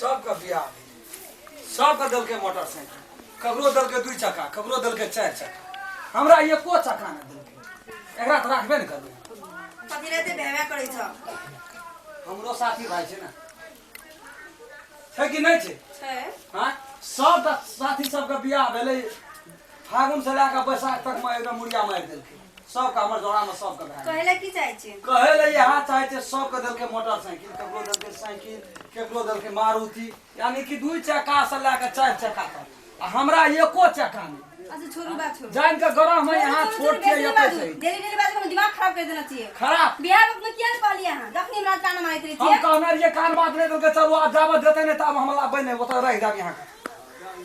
सबका बियाह सबका दल के मोटरसाइकिल, ककरो दल के 2 चक्का, ककरो दल के 4 चक्का, हमरा एको चक्का नहीं दल के। एकरा तो राखबे न करबे। कथी रहते भेबे करै छ। हमरो साथी भाई छै ना, छै कि नहीं छै? छै। हां सब साथी सबका बियाह भेलै फागुन से लेकर बैसाख तक में एकदम मुड़िया मार देलकै। सबका हमर जोड़ा में सबका भाई कहले की चाहे छी? कहले यहाँ चाहे छै सबके दल के मोटरसाइकिल, ककरो दल के साइकिल, ककरो दल के मारुति, यानी कि 2 चक्का से लेकर 4 चक्का तक। आ हमरा एको चक्का नहीं। अच्छा छोड़ू बात छोड़ू। जान के गरह में यहाँ छोड़ के ये पैसे डेली डेली बात में दिमाग खराब कर देना चाहिए। खराब बिहार में किया कहलिए हां जखनी हमरा कान मारैत रही हम छियै। कहना ये कान बात नहीं तो चलो आप जाब देते नहीं तब हम लाबे नहीं, वो तो रह जाब यहाँ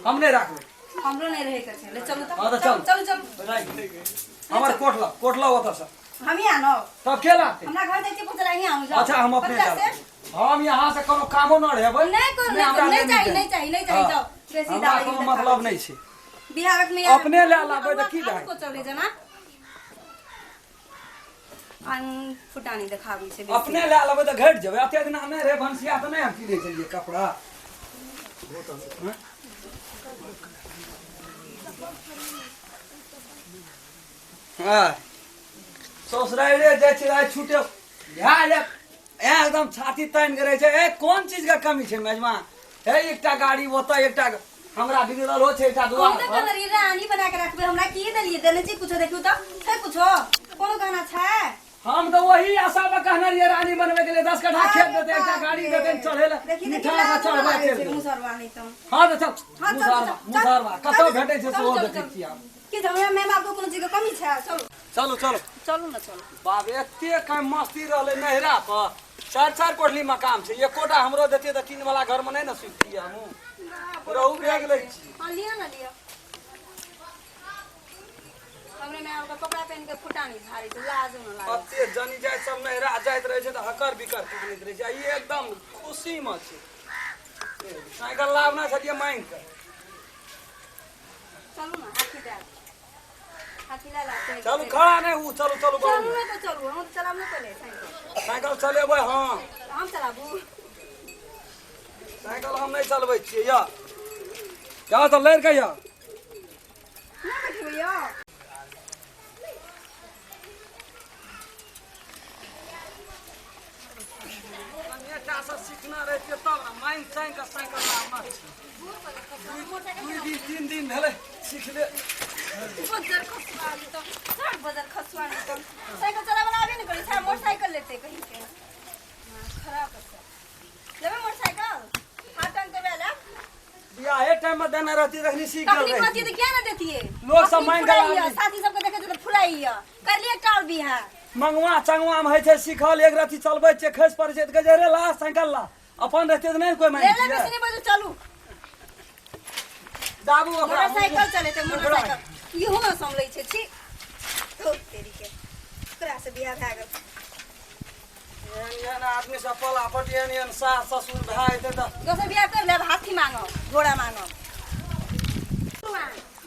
हम नहीं रखबे। हमरो नहीं रहे के छै। ले चलू हां तो चल चल चल। हमर कोटला होता सर हम ही आनो तब के लागते हमरा घर जाके पूछला ही आऊं जा। अच्छा हम अपने जाब, हम यहाँ से कोनो कामो न रहबै। नहीं करो नहीं चाहिए नहीं चाहिए नहीं चाहिए जाओ। बेसी हमरा दाई कोनो मतलब नहीं छै। बिहार में अपने ले लाबै त की भाई को चले जना अन फुटानी देखाबी छै। अपने ले लेबै त घट जेबै। अते दिन नहीं रहे भंसिया त नहीं हम किने चलिए कपड़ा। हां ससुराइरे जाय छै राय छूटे यहाँ एकदम छाती तान के रहे छै। ए कोन चीज का कमी छै मेजबान? हे एकटा गाड़ी होता एकटा हमरा बिगड़ल हो छै एकटा दुआ। हम त कलर रानी बना के रखबे हमरा की देलिए देने छी कुछ देखियो त छै कुछ कोनो गाना छै। हम तो वही आशा में कहना ये रानी बनवे के लिए 10 कट्ठा खेत देते एकटा गाड़ी देते चढ़े ला मिठा का चढ़वा के मुसरवा नहीं तो। हां तो चल मुसरवा कतो भेटै छै सेहो देखै छी हम कि हमरा मैं बाप को कोनो चीज के कमी छै। चलो चलो चलो चलू ना चलो। बाप एते कम मस्ती रहले नहरा पर 4 कोठली मकान छै। एकोटा हमरो देते त 3 वाला घर में नहीं न सुती हम रहू बैग ले छी। हां लिया ना लिया। हमरे में आपका कपड़ा पहन के फुटानी भारी तो लाजो न लागे। अते जनी जाय सब नहरा जाइत रहे छै त हकर बिकर निकलैत रहे छै। ये एकदम खुशी में छै। साइकिल लावना छलिए मांग के। चलू ना हाथी दे हाथी ला ला चलू खड़ा नहीं हूँ चलू चलू चलू ना तो चलू हम चलाब ना पहले साइकिल साइकिल चलेबै। हाँ हम चलाबू साइकिल हम नहीं चलबै छियै या यहाँ तो लड़ के या ना बैठियो या बेटा से सीखना रहतिए तब ना माइन चाइन का साइकिल लावना छै। 2 दिन भेले सीख ले। बजर खसवानी तो सर बजर खसवानी तो साइकिल चलाबला आबे नहीं करी छै। मोटरसाइकिल लेते कहीं के खराब है लेबे मोटरसाइकिल हाथ टांग के बेला बियाह ए टाइम में देना रहती रखनी सीख गल कखनी रही। मती तो क्या ना देतिए लोग सब मांग के साथी सबके देखे तो फुलाइया कर लिए टाल बिहा मंगवा चंगवा में है छै सीखल एक रति चलबै छै खस पड़ छै त गजरे ला साइकिल ला अपन रहते त नहीं कोई मांग ले ले बेसी नहीं बजो चलू दाबू ओकरा मोटरसाइकिल चले ते मोटरसाइकिल इहो ना संभलै छै छी तो तेरी के ओकरा से बियाह भए गेल। एहन आदमी सब पला पट एहन सास ससुर भाई ते त दोसर बियाह कर लेब हाथी मांगो घोड़ा मांगो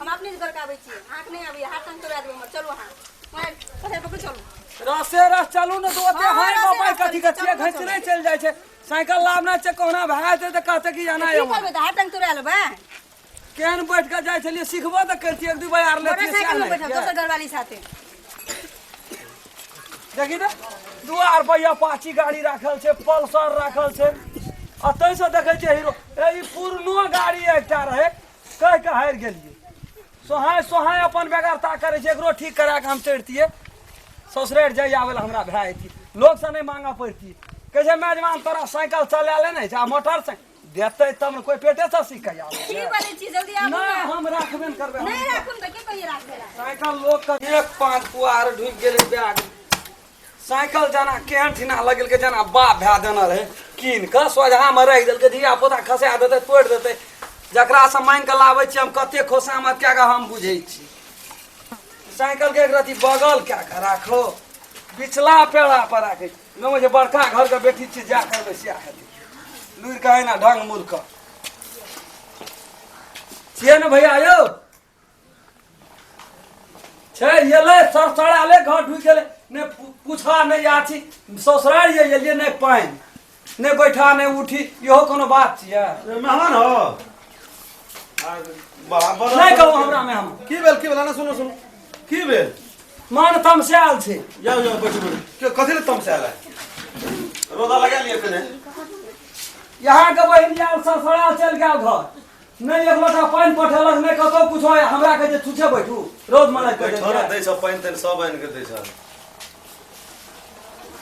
हम अपने घर का आबै छी आंख नहीं आबै हाथ टांग तोड़ा देबो चलू हां मार पछे पकड़ चलू रसे रस चलू न तो ओते हाय बाबा कथि के छिए घसरे चल जाय छै। साइकिल लावना छै कोना भागा छै त कहते कि जाना की है करबे त हाथ टांग तोड़ा लेबे केहन बैठ के जाय छलिए सिखबो त करती 1 2 बार आर लेती मोटरसाइकिल में बैठब दोसर घरवाली साथे देखि त दुआर पर अपाची गाड़ी राखल छै पल्सर राखल छै। अतै से देखै छै हीरो ए ई पुरनो गाड़ी एकटा रहे कह के हार गेलिए सोहाय सोहाय अपन बेगरता करे छै एकरो ठीक करा के हम चढ़तिए ससुराल जाय आवेल हमरा भाय थी लोग से नहीं मांगा पड़ती कहे छै मेजबान तोरा साइकिल चला ले नहीं छै मोटरसाइकिल देते तब न कोई पेटे से सीख के आवे की बोले छी जल्दी आबू नहीं हम राखबे न करबे नहीं राखूं त के कहिए राख देला साइकिल लोग का एक 5 पुआर ढुक गेले बैग साइकिल जना केहन ठिना लगल के जना बाप भै देना रहे कीन के सोझा में रख देल के धिया पुता खसा देते तोड़ देते जकरा से मांग के लाबै छी हम कते खोसामत क्या के हम बुझै छी। साइकिल के एक रति बगल क्या के राखो पिछला पेड़ा पर राखे न जे बड़का घर के बेटी छी जा कर बसिया खाती लूर कहे ना ढंग मूर्ख छिए न भैया यौ छै येले सरसड़ाले घर ढुक गेले ने पूछा नहीं आछी ससुराल ये लिए नहीं पानी ने बैठा ने उठी इहो कोनो बात छियै मेहमान हो बराबर नहीं कहू हमरा में हम की भेल ना सुनो सुनो की भेल मान तमसायल छै जाओ जाओ बैठो बैठो कथी ले तमसायल है रोदा लगा लिया कने यहाँ के बहिन यार ससुराल चल गेल घर नहीं एक लोटा पानी पठेलक नहीं कतौ कुछ हमरा के जे छुछे बैठू रोज मना कर छोरा दै छ पानी तन सब आइन के दै छ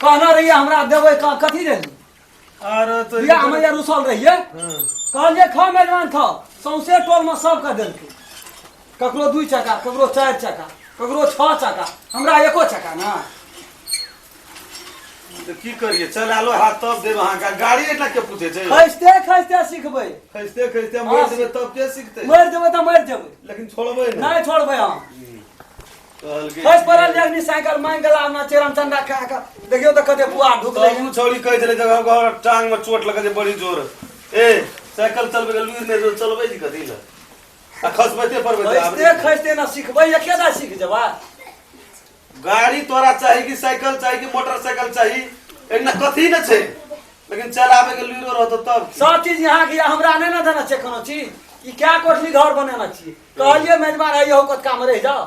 कहना रहिए हमरा देबै कथी रे अरे तो बिया हम यार रुसल रहिए कहलिए खा मेजबान खा सौंसे टोल में सब के देलकै ककरो 2 चक्का ककरो 4 चक्का ककरो 6 चक्का हमरा एको चक्का ना तो की करिए चल आलो हाथ तब देब अहाँ का गाड़ी एटला के पूछे छै खसते खसते सीखबै खसते खसते मर जेबे तब के सीखते मर जेबै त मर जेबै लेकिन छोड़बै नहीं छोड़बै हम कहल के खस पड़ल जगनी साइकिल मांग गेला अपना चेरम चंदा खा के देखियो त कते बुआ ढुकलै तब छोड़ी कह देले जगह घर टांग में चोट लगे बड़ी जोर ए साइकिल चलबे के लुइर ने चलबै जी कथी ल आ खसबते परबे खसते खसते ना सीखबै एकेदा सीख जेबा गाड़ी तोरा चाहिए कि साइकिल चाहिए कि मोटरसाइकिल चाहिए एकना कथी न छै लेकिन चलावे के लुइरो रहतो तब सब चीज यहाँ के हमरा नहीं ना देना छै कोनो चीज ई क्या कोठली घर बनाना छियै कहलिए मेजबान है यहो कत काम रह जाओ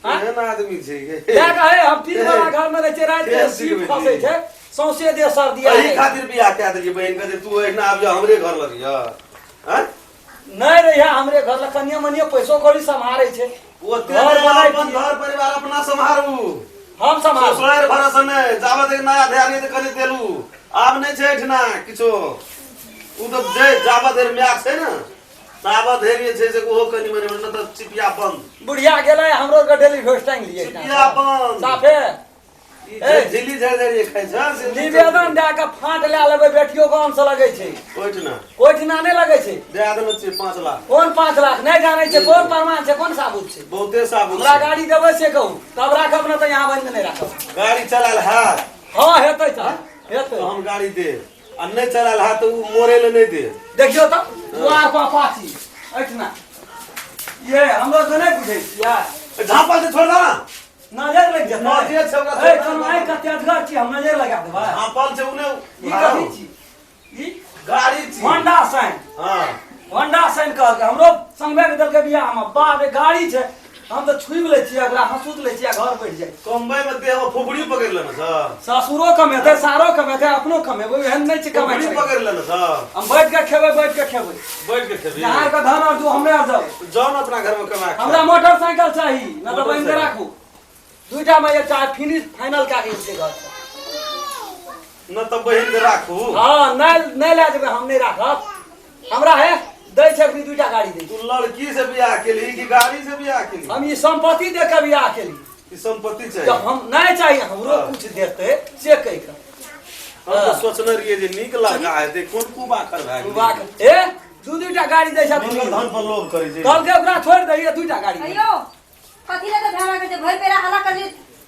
हां एहन आदमी छै क्या कहे हम 3 बड़ा घर में रह छै रात के सीट फंसे छै सौंसे दे सर दिया एही खातिर बियाह कए देलिए बहन के जे तू एहना आब जा हमरे घर लगिया हैं नहीं रहिया हमरे घर ल कनिया मनिया पैसो कौड़ी संभारे छै ओते घर बनाई अपन घर परिवार अपना सम्हारू हम संभाल ससुरार भरोसा नहीं जाबत एक नया ध्यान त कनि देलू आब नहीं छै एठना किछो उ त जे जाबत देर म्याक छै न ताबत धैर्य छै से ओहो कनि मने न त चिपिया बंद बुढ़िया गेलै हमरो के डेली भेस्ट टांग लिए चिपिया बंद साफे ए झिली झड़ि खाइ छ से निवेदन दे के फाट ले लेबै बेटियो गाम से लगै छै ओठना ओठना नहीं लगै छै दे देलो छै 5 लाख कौन 5 लाख नहीं जाने छै कौन प्रमाण छै कौन साबुत छै बहुते साबुत हमरा गाड़ी देबै से कहू तब राखब न त यहाँ बंद नहीं राखब गाड़ी चलाल है हां हेतै त हेतै तो हम गाड़ी दे आ नहीं चलाल है तो उ मोरे ले नहीं दे देखियो त दुआर पर पाछी एठना ये हमरो तो नहीं बुझै छियै झापा से छोड़ दो ना नजर लग जेतै नजर छै ओकरा ए कमाई कते अधगर छी हम नजर लगा देबै झापल से उने ई कथी छी ई गाड़ी छी होंडा साइन हां होंडा साइन कह के हमरो संगमे के देलकै बियाह में बाप रे गाड़ी छै हम तो छुई ले छियै ओकरा हंसूत ले छियै घर बैठ जाय कमबै में देह में फुफड़ी पकड़ लेना सर ससुरो कमेतै सारो कमेतै अपनो कमेबै एहन नहीं छै कमाई फुफड़ी पकड़ लेना सर हम बैठ के खेबै बैठ के खेबै बैठ के खेबी यहाँ के धन और तू हमरे आ जाओ जौन अपना घर में कमा के हमरा मोटरसाइकिल चाहिए न तो बंद राखू 2टा में एक चार फिनिश फाइनल का के से घर न तो बहिन के राखू हां नहीं ले जेबै हम नहीं राखब हमरा है दै छै अपनी 2टा गाड़ी दे तू लड़की से बियाह केली कि गाड़ी से बियाह केली हम ये संपत्ति दे के बियाह केली ई संपत्ति जब चाहिए हम नहीं चाहिए हमरो कुछ देते से कह के हम तो सोचने रहिए जे नीक लगा है देख कोन कुबा कर भाग वाह ए 2-2टा गाड़ी दै छथिन धन पर लोभ करे छै कल के ओकरा छोड़ दइए 2टा गाड़ी अयो कथी ले त ध्यान राखे भर पेरा हल्ला कर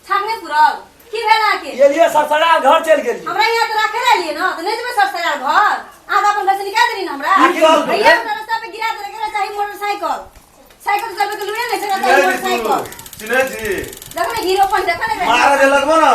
छांगने पुरल की भेला के ये लिए ससुरा घर चल गेली हमरा यहाँ तो रखे रहिए ना तो नहीं जेबे सरसरा घर आज अपन घर से निकाल देनी ना हमरा निकाल दो। भैया रास्ता पे गिरा दे के चाहिए मोटरसाइकिल साइकिल चलबे के लुड़े नहीं से चाहिए मोटरसाइकिल चिन्हे छी देखो ना हीरो पन देखो ना मारा जे लगबो ना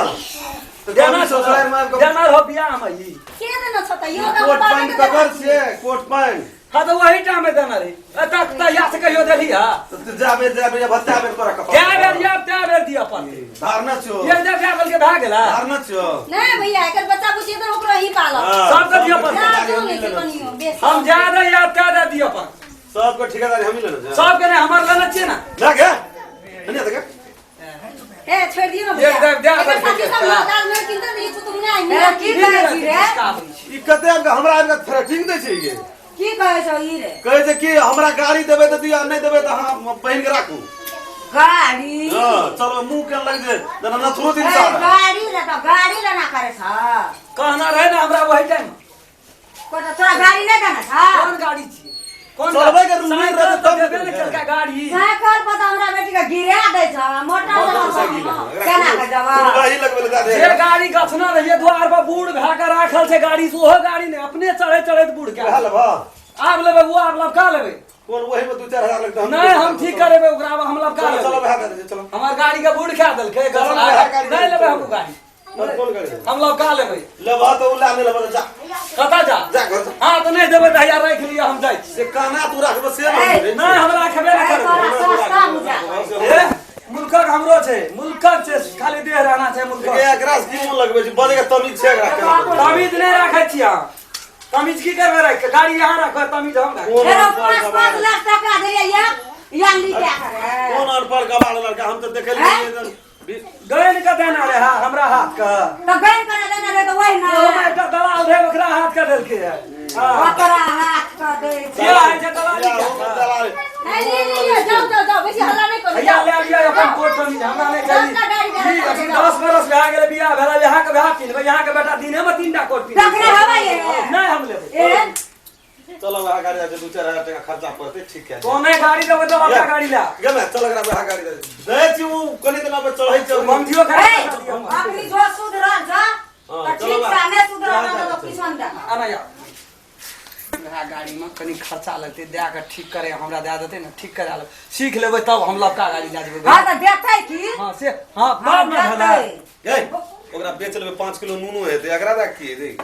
तो देना ससुराल में देना हो बियाह में ई के देना छता यो का कोट पैंट ककर से कोट पैंट हां तो वही टाइम में देना रे तक त या से कहियो देली हा तो तू जाबे भत्ता में तोरा कपा क्या बेर या त्या बेर दिया अपन धारना छो ये जब क्या बोल के भाग गेला धारना छो नहीं भैया एकर बच्चा बुची तो ओकरो ही पालो सब के दिया अपन ना जो नहीं से कनियो बेस हम ज्यादा याद क्या दे दिया अपन सबको ठेकेदारी हम ही लेना सब के ने हमर लेना चाहिए ना ना क्या नहीं आता क्या ए छोड़ दियो ना ये भैया दे एकर साथी सब दाल में किंतु नहीं कुतु नहीं मेरा की करे छी रे ई कते हमरा आबि के थ्रेटिंग दै छै ये की कहे छौ ई रे कहै छै कि हमरा गाड़ी देबै त दिया नहीं देबै त हम पहिन के राखू गाड़ी हां चलो मुंह के लग जे जना नथुरो दिन ए, सारा गाड़ी लेना करे छ कहना रहे ना हमरा वही टाइम को तो तोरा गाड़ी नहीं देना था कौन गाड़ी छी कौन चलबै के रूम में साइकिल रहत तो तब देबे ने केलका गाड़ी साइकिल पर तो हमरा बेटी के गिरा दे छ मोटरसाइकिल मोटरसाइकिल केना के जवाब गाड़ी लगबे लगा दे जे गाड़ी गछना रहिए द्वार पर बूढ़ भा के राखल छै गाड़ी से ओहो गाड़ी ने अपने चढ़े चढ़े बूढ़ के हाल बा आब लेबे वो आब लबका लेबे कोन वही में 2-4 हजार लगता नहीं हम ठीक करेबे ओकरा हम लबका चलो लेबे चलो भाग दे चलो हमार गाड़ी के बूढ़ खा देलकै चलो ना, गाड़ी नहीं लेबे हम गाड़ी और कौन करे हम लोग का लेबै लेबा तो ला ले लेबा जा कता जा जा घर जा। हाँ तो नहीं देबै तो हजार रख लिया हम जाइ छी से काना तू रखबे से नहीं हमरा खबे न करबै मुल्कक हमरो छै मुल्कक छै खाली देह रहना छै मुल्कक एकरा से की मन लगबे छै बड़े के तमीज छै एकरा तमीज नहीं रखै छी अहाँ तमीज की करबै रख के गाड़ी यहाँ रखबै तमीज हम रख 5 लाख टका देलिए या ली क्या करे कौन अनपढ़ गवाड़ लड़का हम तो देखे लिए गैन का देना रे हा हमरा हाथ का तो गैन करे देना रे तो वही ना ओ मैं तो दलाल रे ओकरा हाथ का देलके है हां ओकरा हाथ का दे क्या है जे दलाली नहीं नहीं जाओ बेसी हल्ला नहीं करो भैया ले लिया अपन कोट तमीज हमरा नहीं चाहिए 10 बरस भए गेलै बियाह भेला यहाँ के भए पिन यहाँ के बेटा दिने में 3टा कोट पिन तकरे हवा ये नहीं हम लेबै ए चलो वहां गाड़ी आज 2-4 हजार टका खर्चा पड़ते ठीक है तो मैं गाड़ी देबै तो अपना गाड़ी ला गमे चल एकरा वहां गाड़ी दे छी उ कनी दिन पे चढ़ै छै मंदियो खा अपनी जो सुधर जा तो ठीक से ने सुधर तो किसान दा आना यार मेरा गाड़ी में कनी खर्चा लगते दे के ठीक करे हमरा दे देते ना ठीक करा ले सीख लेबै तब हम लबका गाड़ी ला जेबै हां तो देतै की हां से हां बाप ना भला गए ओकरा बेच लेबे 5 किलो नूनो हेते एकरा दा की देख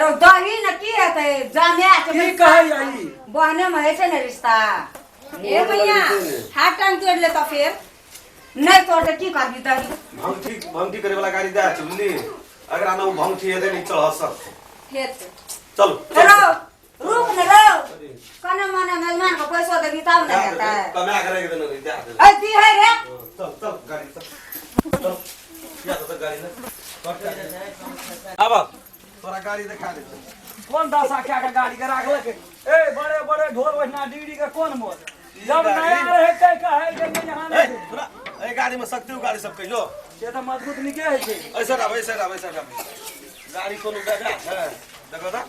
रो दही न की हेतै जामे की कहै आई बहने में है छै ने रिश्ता ए भैया हाथ टांग तोड़ ले तो फिर नहीं तोड़ते की करबी दही भंगटी करे वाला गाड़ी दा चुनली अगर आना भंगटी हेते नहीं चढ़ सब फिर चलो रो रुक न रो कने मने मेहमान को पैसा देबी तब ना हेतै कमा करे के देना दे ए दी है रे चल गाड़ी चल या तो गाड़ी ले अब तोरा गाड़ी दिखा दे कौन दासा क्या का गाड़ी के राखलक ए बड़े बड़े ढोल वहना डीडी के कौन मोल जब नया रहे तै कहे जे मैं यहां ए नहीं तोरा ए गाड़ी में सकते हो गाड़ी सब कहियो ये तो मजबूत निके है छै ऐसा रह गाड़ी कोनो गाड़ी है देखो ता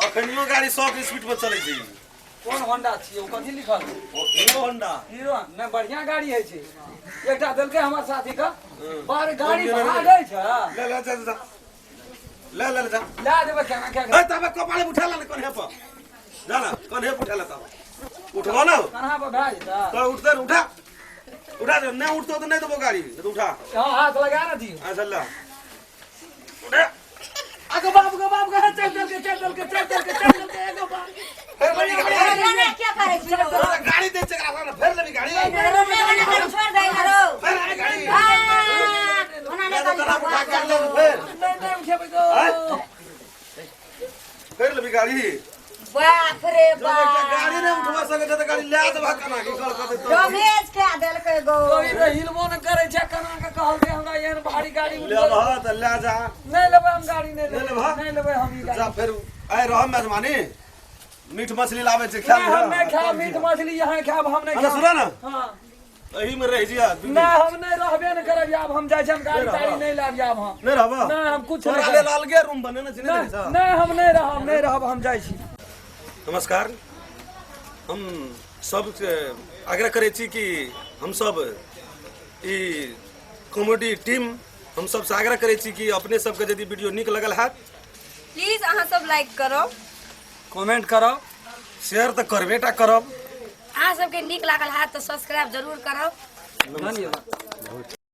अखनियो गाड़ी 100 की स्पीड पर चलै छै कौन होंडा छी ओ कथि लिखल ओ हीरो होंडा हीरो ने बढ़िया गाड़ी है छै एकटा देलके हमर साथी का बार गाड़ी भागै छै ले ले जा ले ले जा ला देबे केना क्या ए तबे कपाले उठा ले कोन हे पर जाना कोन हे उठा ले तब उठवा ना कहां पर भाई था तो उठा दे नहीं उठतो तो नहीं देबो गाड़ी तो उठा हां हाथ लगा ना दी आ चल उठे आगो बाप चल एगो बाप फिर बड़ी गाड़ी ना क्या करे छी रो गाड़ी दे चकरा ना फिर लेबी गाड़ी छोड़ दे रो फिर आ गाड़ी ओना मैं ने तो करा उठा कर ले फिर नहीं उठे गो फिर लेबी गाड़ी बाप रे जब एक गाड़ी नहीं उठवा सके तो गाड़ी ले दबा कना की कर कर तो डोमेज के देल के गो कोई तो हिलबो न करे छै कना के कहल के हमरा एहन भारी गाड़ी ले बहा त ले जा नहीं लेबै हम गाड़ी नहीं ले लेबा? नहीं लेबै हम ई जा गाड़ी फिर आए रह मेहमानी मीट मछली लावे छै खा नहीं, हम नहीं खाब मीट मछली यहाँ खाब हम नहीं अरे खाब सुना ना हां एही में रह जिया नहीं हम नहीं रहबे न करब आब हम जाय छै हम गाड़ी ताड़ी नहीं लाब आब हम नहीं रहबा नहीं हम कुछ तोरा नहीं ले करब। अलगे रूम बने ना चिने नहीं नहीं हम नहीं रहब हम जाय छी नमस्कार हम सब आग्रह करे छी कि हम सब ई कॉमेडी टीम हम सब से आग्रह करे छी कि अपने सबके यदि वीडियो नीक लगल है प्लीज अहाँ सब लाइक करो कमेंट करब शेयर तो करबेटा करब आ सबके नीक लागल हाथ तो सब्सक्राइब जरूर करब धन्यवाद